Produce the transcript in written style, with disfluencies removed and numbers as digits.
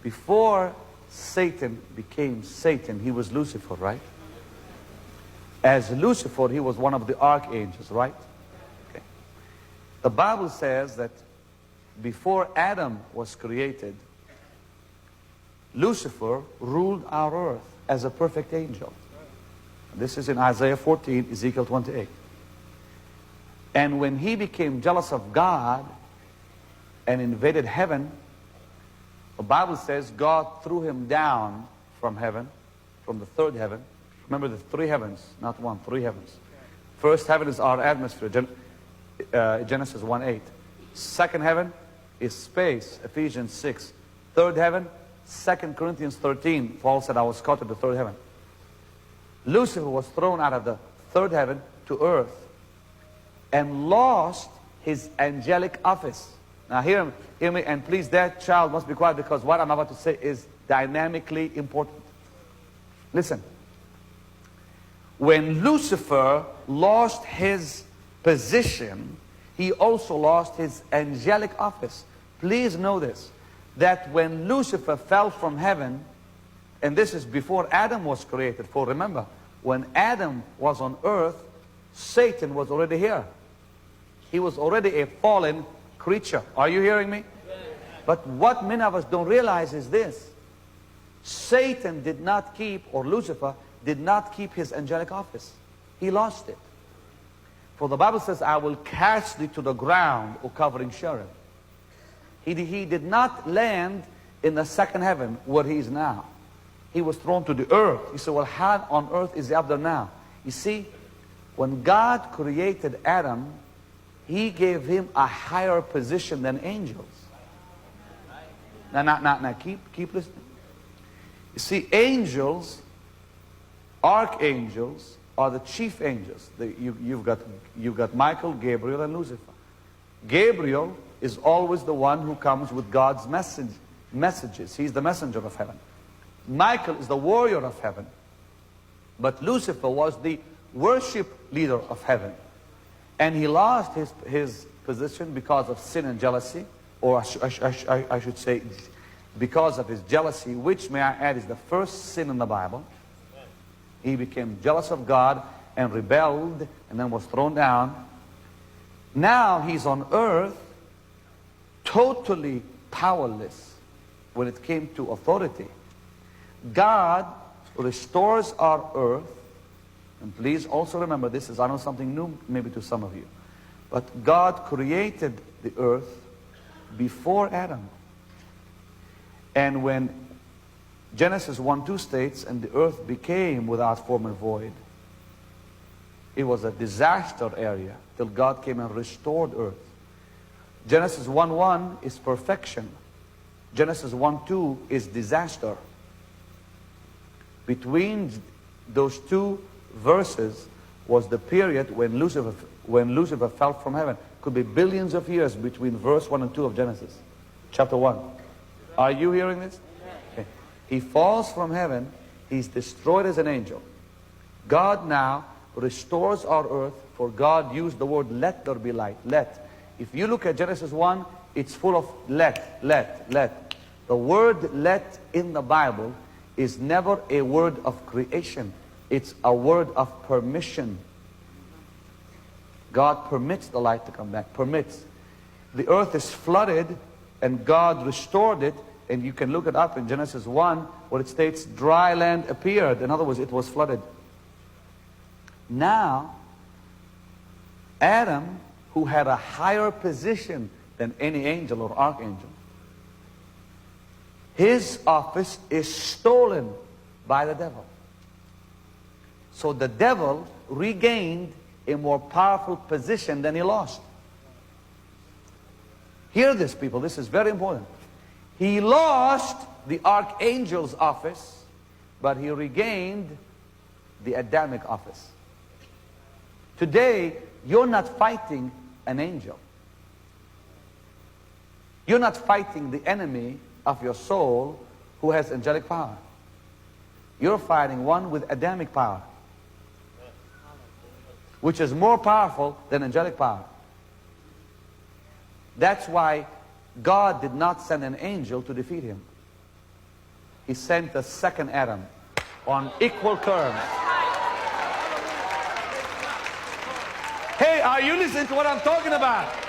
Before Satan became Satan, he was Lucifer, right? As Lucifer, he was one of the archangels, right? Okay. The Bible says that before Adam was created, Lucifer ruled our earth as a perfect angel. This is in Isaiah 14, Ezekiel 28. And when he became jealous of God and invaded heaven, the Bible says God threw him down from heaven, from the third heaven. Remember the three heavens, not one, three heavens. First heaven is our atmosphere, Genesis 1:8. Second heaven is space, Ephesians 6. Third heaven, 2 Corinthians 13. Paul said, I was caught in the third heaven. Lucifer was thrown out of the third heaven to earth and lost his angelic office. Now hear me, and please, that child must be quiet, because what I'm about to say is dynamically important. Listen. When Lucifer lost his position, he also lost his angelic office. Please know this, that when Lucifer fell from heaven, and this is before Adam was created, for remember, when Adam was on earth, Satan was already here. He was already a fallen creature. Are you hearing me? But what many of us don't realize is this. Satan did not keep, or Lucifer did not keep, his angelic office. He lost it. For the Bible says, I will cast thee to the ground, O covering cherub. He did not land in the second heaven where he is now. He was thrown to the earth. You say, well, how on earth is he up there now? You see, when God created Adam, he gave him a higher position than angels. Now, keep listening. You see, angels, archangels, are the chief angels. You've got Michael, Gabriel, and Lucifer. Gabriel is always the one who comes with God's messages. He's the messenger of heaven. Michael is the warrior of heaven. But Lucifer was the worship leader of heaven. And he lost his position because of sin and jealousy, or I should say because of his jealousy, which, may I add, is the first sin in the Bible. He became jealous of God and rebelled and then was thrown down. Now he's on earth totally powerless when it came to authority. God restores our earth. And please also remember, this is, I know, something new maybe to some of you. But God created the earth before Adam. And when Genesis 1:2 states, and the earth became without form and void, it was a disaster area till God came and restored earth. Genesis 1:1 is perfection. Genesis 1:2 is disaster. Between those two verses was the period when Lucifer fell from heaven. Could be billions of years between verse 1 and 2 of Genesis chapter 1. Are you hearing this? Okay. He falls from heaven. He's destroyed as an angel. God now restores our earth, for God used the word let there be light. Let. If you look at Genesis 1, it's full of let. The word let in the Bible is never a word of creation. It's a word of permission. God permits the light to come back. Permits. The earth is flooded and God restored it. And you can look it up in Genesis 1 where it states dry land appeared. In other words, it was flooded. Now, Adam, who had a higher position than any angel or archangel, his office is stolen by the devil. So the devil regained a more powerful position than he lost. Hear this, people. This is very important. He lost the archangel's office, but he regained the Adamic office. Today, you're not fighting an angel. You're not fighting the enemy of your soul who has angelic power. You're fighting one with Adamic power, which is more powerful than angelic power. That's why God did not send an angel to defeat him. He sent a second Adam on equal terms. Hey, are you listening to what I'm talking about?